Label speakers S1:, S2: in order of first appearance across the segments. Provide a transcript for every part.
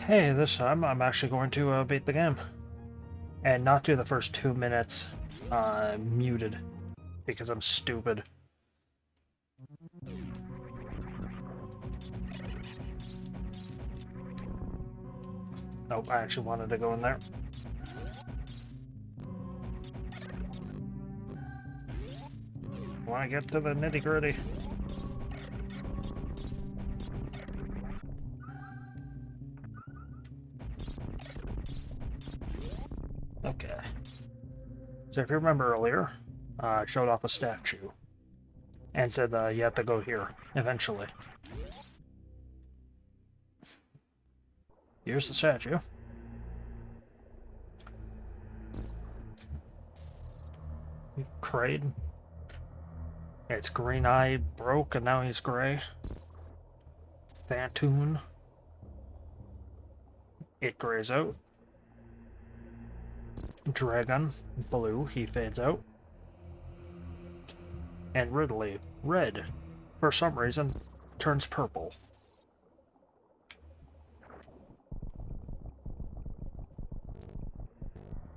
S1: Hey, this time I'm actually going to beat the game. And not do the first 2 minutes muted, because I'm stupid. Nope, I actually wanted to go in there. I want to get to the nitty-gritty. Okay. So if you remember earlier, I showed off a statue. And said you have to go here, eventually. Here's the statue. Kraid. Its green eye broke and now he's gray. Phantoon. It grays out. Dragon. Blue. He fades out. And Ridley. Red. For some reason, turns purple.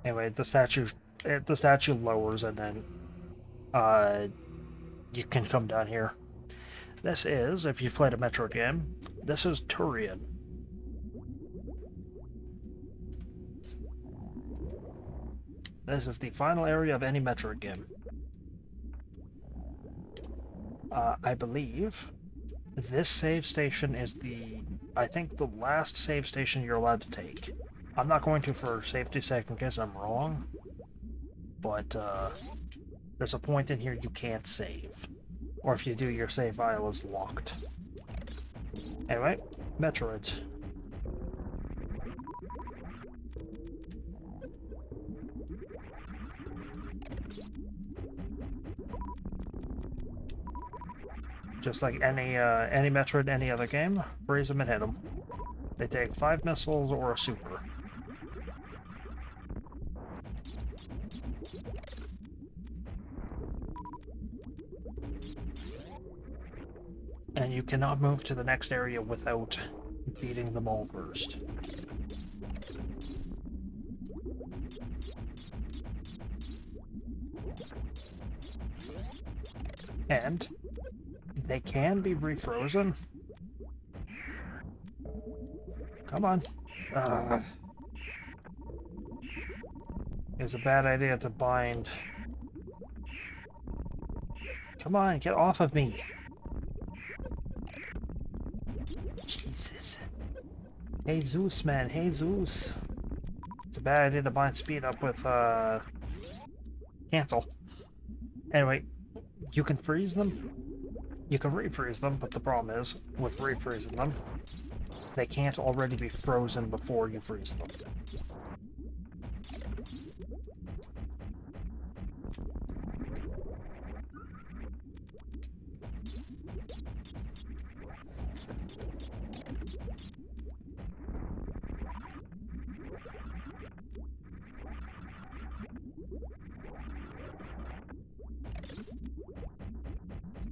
S1: Anyway, the statue lowers and then you can come down here. This is, if you've played a Metroid game, this is Turian. This is the final area of any Metroid game. I believe this save station is I think the last save station you're allowed to take. I'm not going to for safety's sake in case I'm wrong, but there's a point in here you can't save. Or if you do, your save file is locked. Anyway, Metroids. Just like any Metroid, any other game, freeze them and hit them. They take 5 missiles or a super. And you cannot move to the next area without beating them all first. And they can be refrozen. Come on. It was a bad idea to bind. Come on, get off of me. Jesus. Hey Zeus, man. Hey Zeus. It's a bad idea to bind speed up with cancel. Anyway, you can freeze them. You can refreeze them, but the problem is, with refreezing them, they can't already be frozen before you freeze them.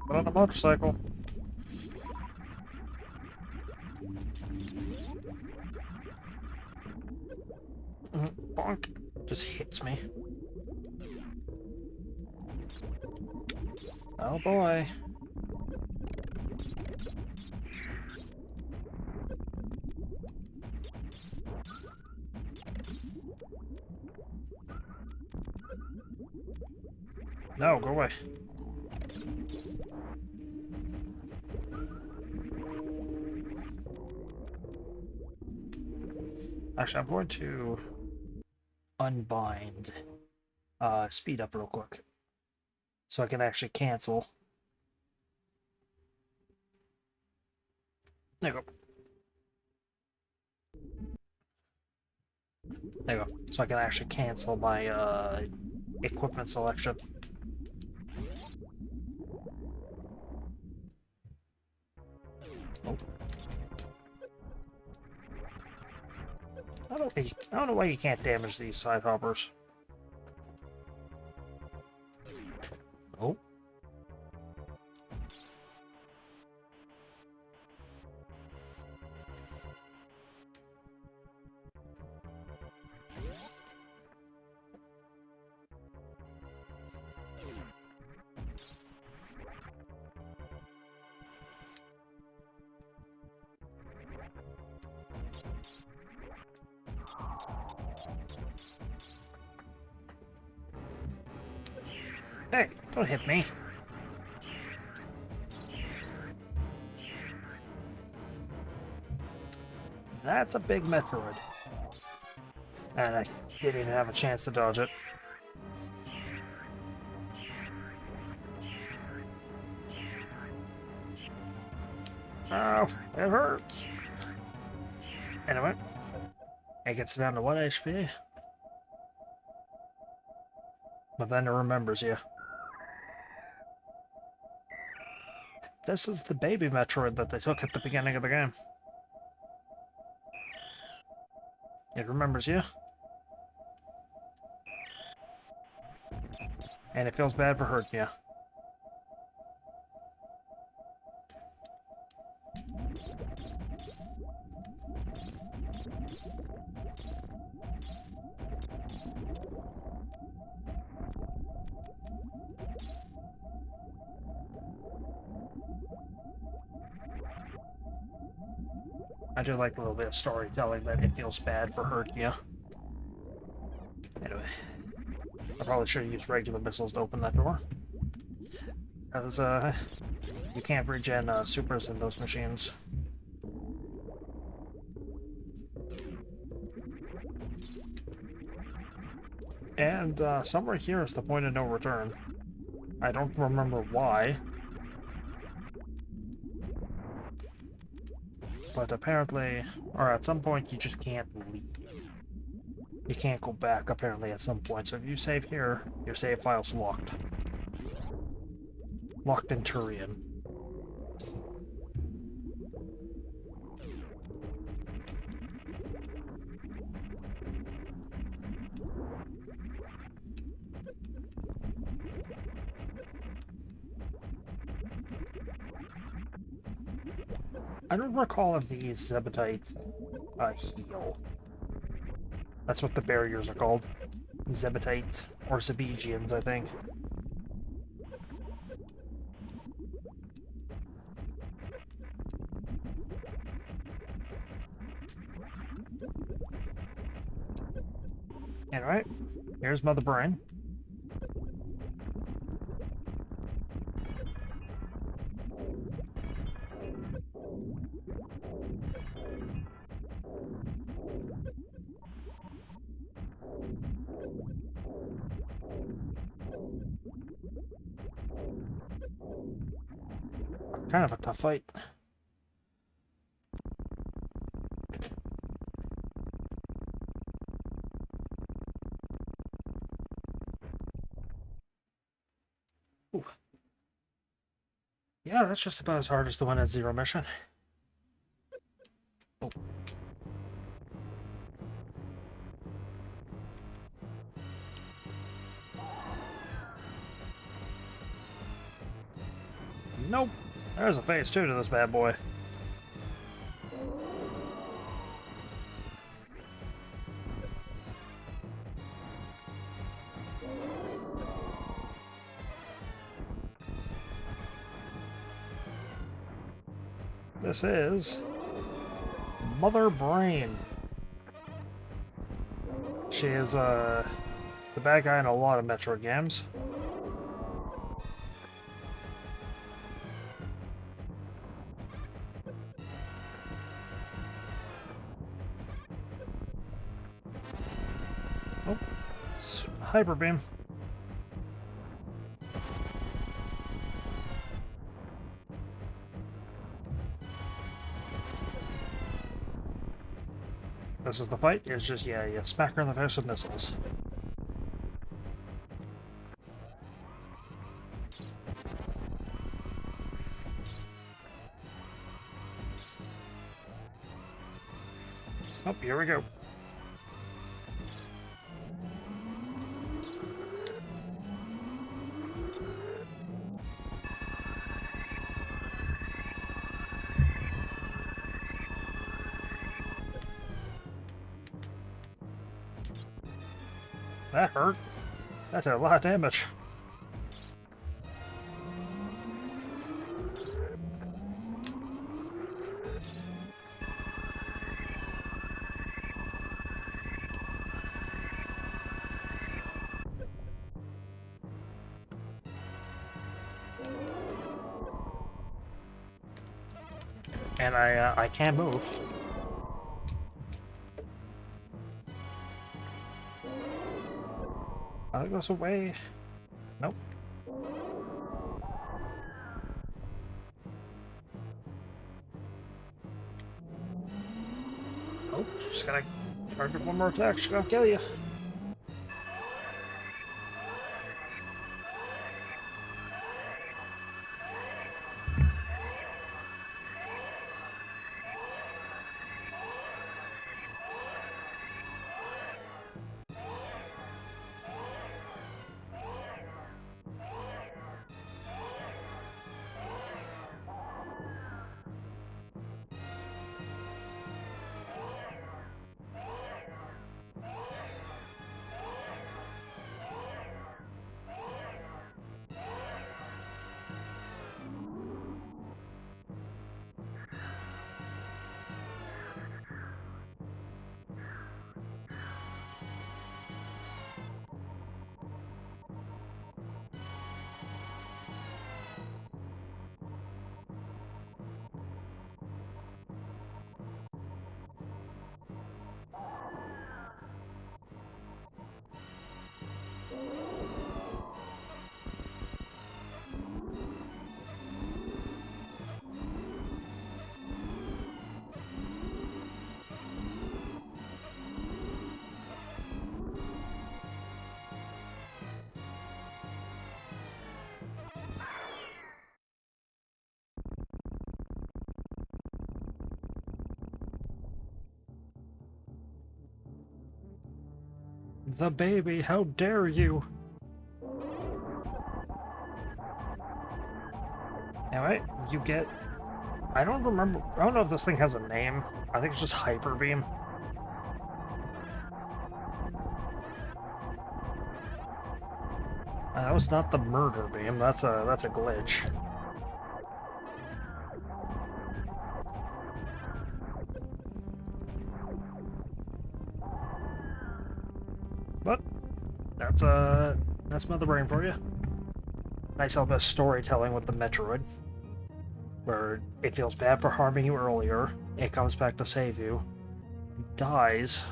S1: But on a motorcycle. Bonk. Just hits me. Oh boy. No, go away. Actually, I'm going to unbind speed up real quick so I can actually cancel. There you go. There you go. So I can actually cancel my equipment selection. Oh. I don't know why you can't damage these side hoppers. Oh. Hey, don't hit me. That's a big Metroid. And I didn't even have a chance to dodge it. Oh, it hurts. Anyway, it gets down to 1 HP. But then it remembers you. This is the baby Metroid that they took at the beginning of the game. It remembers you. And it feels bad for hurting you. I do like a little bit of storytelling that it feels bad for hurting you. Anyway, I probably should have used regular missiles to open that door. Because, you can't regen supers in those machines. And, somewhere here is the point of no return. I don't remember why. But apparently, or at some point, you just can't leave. You can't go back, apparently, at some point. So if you save here, your save file's locked. Locked in Turian. I don't recall if these Zebatites heal. That's what the barriers are called. Zebatites, or Zebigians, I think. Anyway, here's Mother Brain. Kind of a tough fight. Ooh. Yeah, that's just about as hard as the one at Zero Mission. Oh. Nope. There's a phase 2 to this bad boy. This is Mother Brain. She is the bad guy in a lot of Metroid games. Oh, it's Hyper Beam. This is the fight. It's just, yeah, you smack her in the face with missiles. Oh, here we go. That hurt. That did a lot of damage. and I can't move. It goes away. Nope. Nope. Just gotta target one more attack. She's gonna kill you. The baby, how dare you! Anyway, you get... I don't remember... I don't know if this thing has a name. I think it's just Hyper Beam. That was not the Murder Beam, that's a glitch. But that's Mother Brain for you. Nice little bit of storytelling with the Metroid, where it feels bad for harming you earlier, it comes back to save you, dies,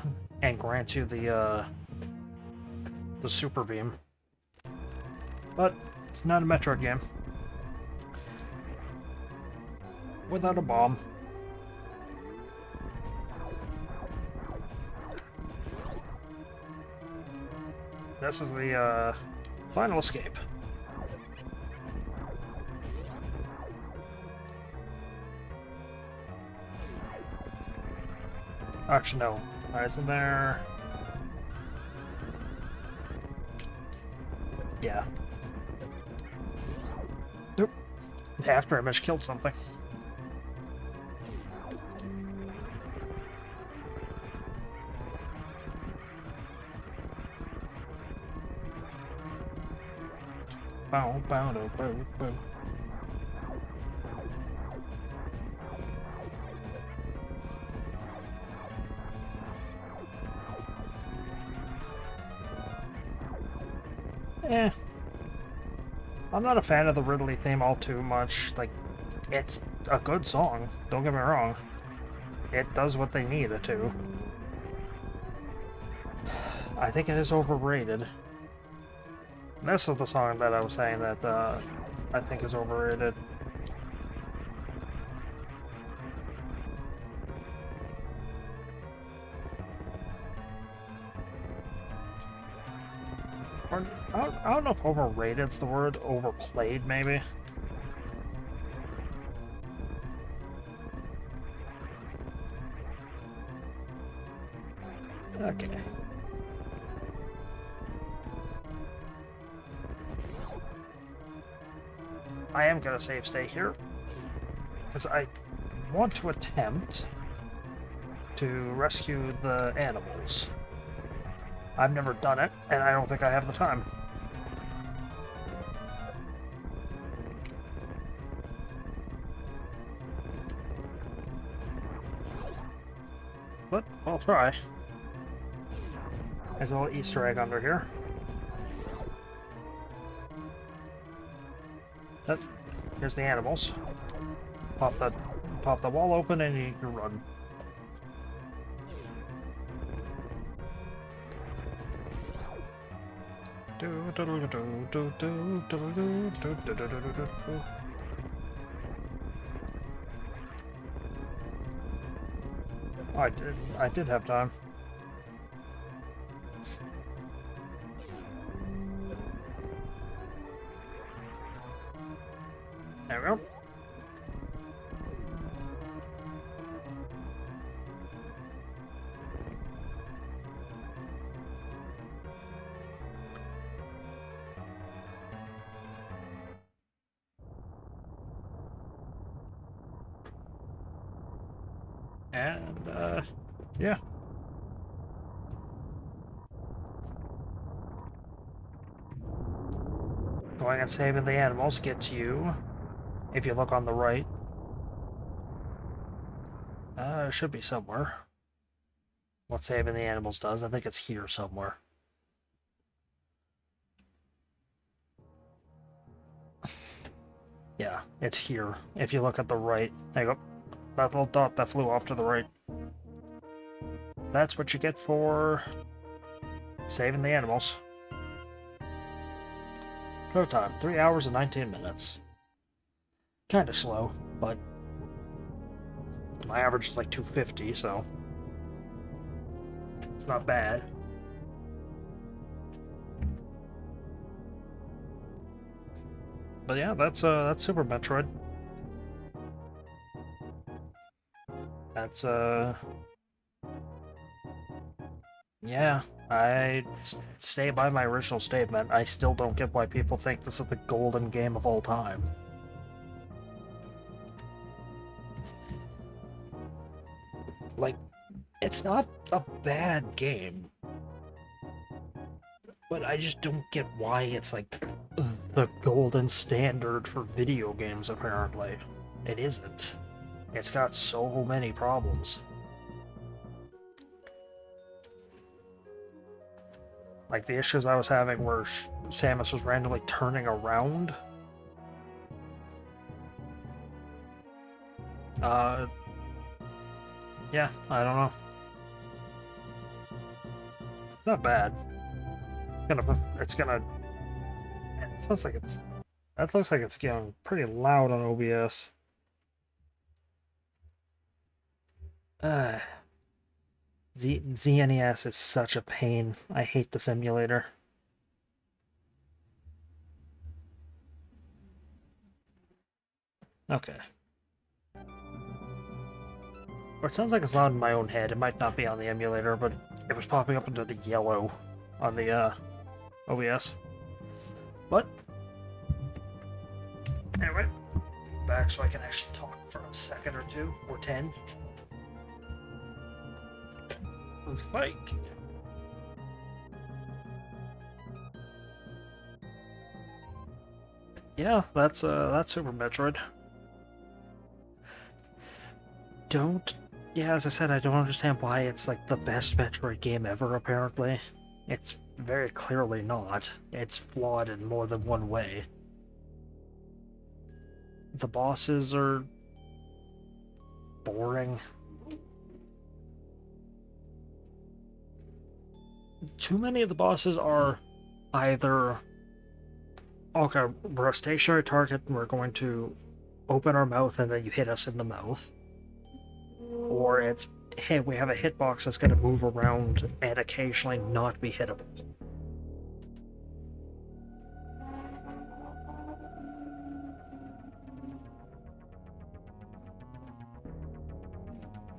S1: and grants you the Super Beam. But it's not a Metroid game without a bomb. This is the final escape. Actually, no. Isn't there? Yeah. Nope. The after image killed something. Bow, bow, bow, bow, bow. Eh. I'm not a fan of the Ridley theme all too much. Like, it's a good song, don't get me wrong. It does what they need it to. I think it is overrated. This is the song that I was saying that I think is overrated. Or, I don't know if overrated's the word. Overplayed, maybe. Okay. I am gonna save stay here, because I want to attempt to rescue the animals. I've never done it, and I don't think I have the time. But I'll try. There's a little Easter egg under here. Here's the animals. Pop the pop the wall open and you can run. I did have time. There we go. And, yeah. Going and saving the animals gets you, if you look on the right, it should be somewhere. What saving the animals does, I think it's here somewhere. Yeah, it's here. If you look at the right, there you go. That little dot that flew off to the right. That's what you get for saving the animals. Go time, 3 hours and 19 minutes. Kinda slow, but my average is like 250, so it's not bad. But yeah, that's Super Metroid. That's yeah, I stay by my original statement. I still don't get why people think this is the golden game of all time. Like, it's not a bad game, but I just don't get why it's like the golden standard for video games, apparently. It isn't. It's got so many problems. Like, the issues I was having where Samus was randomly turning around. Yeah, I don't know. Not bad. It sounds like that looks like it's getting pretty loud on OBS. ZNES is such a pain. I hate the simulator. Okay. Or it sounds like it's loud in my own head. It might not be on the emulator, but it was popping up into the yellow on the OBS. But anyway, back so I can actually talk for a second or two, or 10. With Mike. Yeah, that's Super Metroid. Yeah, as I said, I don't understand why it's like the best Metroid game ever, apparently. It's very clearly not. It's flawed in more than one way. The bosses are boring. Too many of the bosses are either, okay, we're a stationary target and we're going to open our mouth and then you hit us in the mouth. Or it's, hey, we have a hitbox that's going to move around and occasionally not be hittable.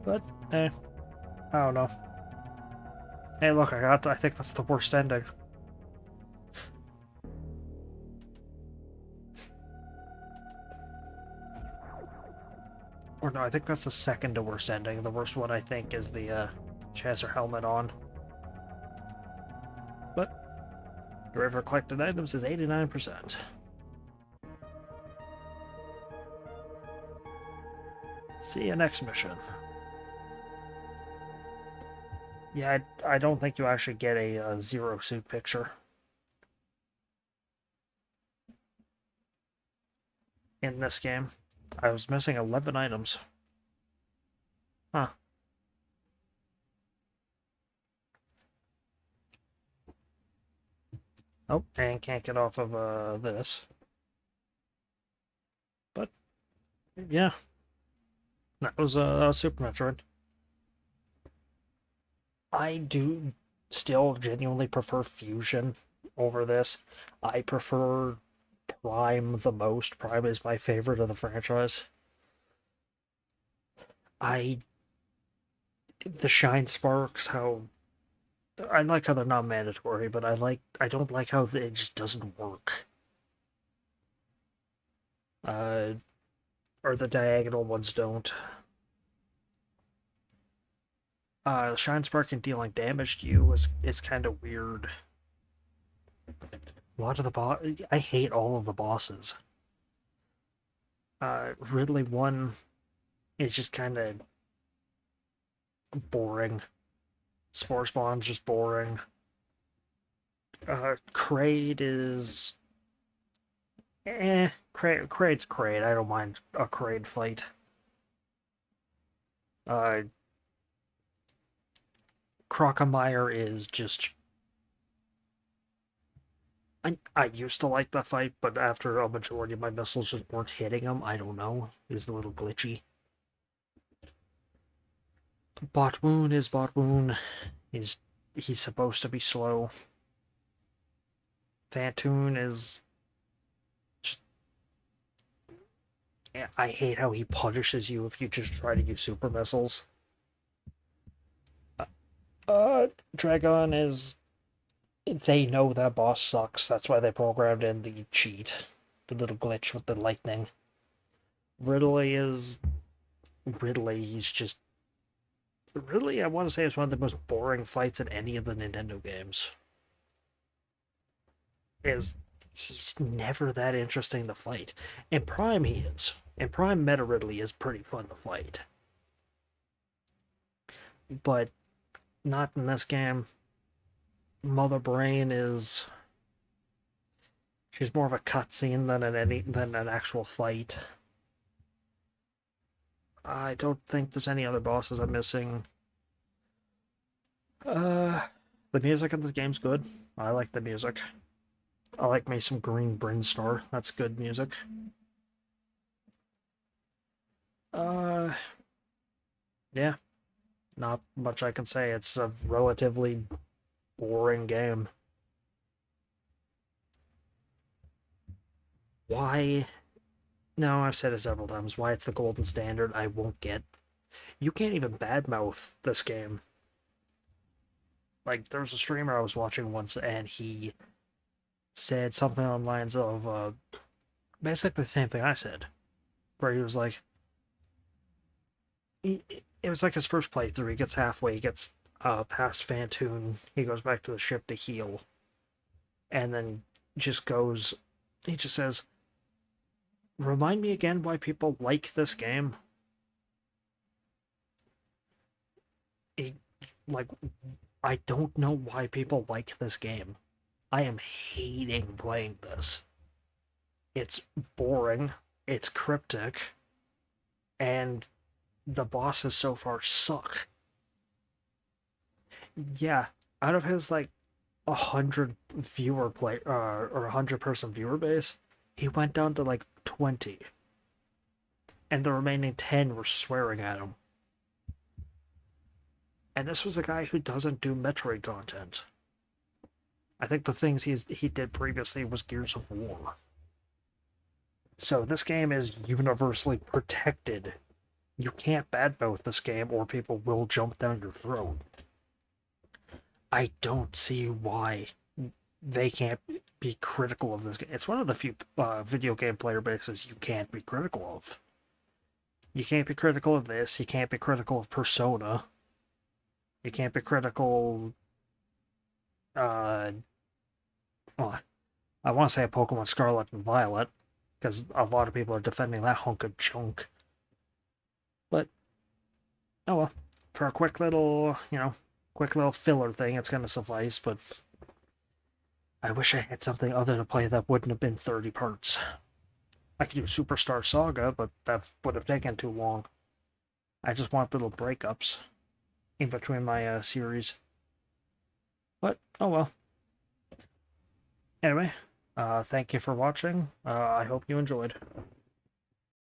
S1: But, I don't know. Hey, look, I think that's the worst ending. Or no, I think that's the second to worst ending. The worst one, I think, is the, she has her helmet on. But, the rate of collected items is 89%. See you next mission. Yeah, I don't think you actually get a Zero Suit picture in this game. I was missing 11 items. Huh. Oh, and can't get off of this. But yeah, that was Super Metroid. I do still genuinely prefer Fusion over this. I prefer Prime the most. Prime is my favorite of the franchise. I the shine sparks, how I like how they're not mandatory, but I don't like how it just doesn't work. Uh, or the diagonal ones don't. Shine spark and dealing damage to you is kind of weird. A lot of the I hate all of the bosses. Ridley one is just kind of boring. Spore Spawn's just boring. Kraid is Kraid's Kraid. I don't mind a Kraid fight. Uh, Crocomire is just. I used to like the fight, but after a majority of my missiles just weren't hitting him, I don't know. It was a little glitchy. Botwoon is Botwoon. He's supposed to be slow. Phantoon is just. I hate how he punishes you if you just try to use super missiles. Dragon is. They know that boss sucks. That's why they programmed in the cheat, the little glitch with the lightning. Ridley is. Ridley, he's just. Ridley, I want to say, is one of the most boring fights in any of the Nintendo games. Is he's never that interesting to fight. In Prime, he is. In Prime, Meta Ridley is pretty fun to fight. But not in this game. Mother Brain is. She's more of a cutscene than an actual fight. I don't think there's any other bosses I'm missing. The music of the game's good. I like the music. I like me some Green Brinstar. That's good music. Uh, yeah, not much I can say. It's a relatively boring game. Why? No, I've said it several times. Why it's the golden standard, I won't get. You can't even badmouth this game. Like, there was a streamer I was watching once, and he said something on lines of basically the same thing I said, where he was like, it was like his first playthrough. He gets halfway, he gets past Phantoon, he goes back to the ship to heal, and then just goes. He just says, "Remind me again why people like this game." He, like, I don't know why people like this game. I am hating playing this. It's boring, it's cryptic, and the bosses so far suck. Yeah, out of his like 100 person viewer base, he went down to like 20, and the remaining 10 were swearing at him. And this was a guy who doesn't do Metroid content. I think the things he did previously was Gears of War. So this game is universally protected. You can't badmouth this game or people will jump down your throat. I don't see why they can't be critical of this game. It's one of the few video game player bases you can't be critical of. You can't be critical of this. You can't be critical of Persona. You can't be critical. Uh, well, I want to say Pokemon Scarlet and Violet, because a lot of people are defending that hunk of junk. But, oh well. For a quick little filler thing, it's going to suffice, but I wish I had something other to play that wouldn't have been 30 parts. I could do Superstar Saga, but that would have taken too long. I just want little breakups in between my series. But, oh well. Anyway, thank you for watching. I hope you enjoyed.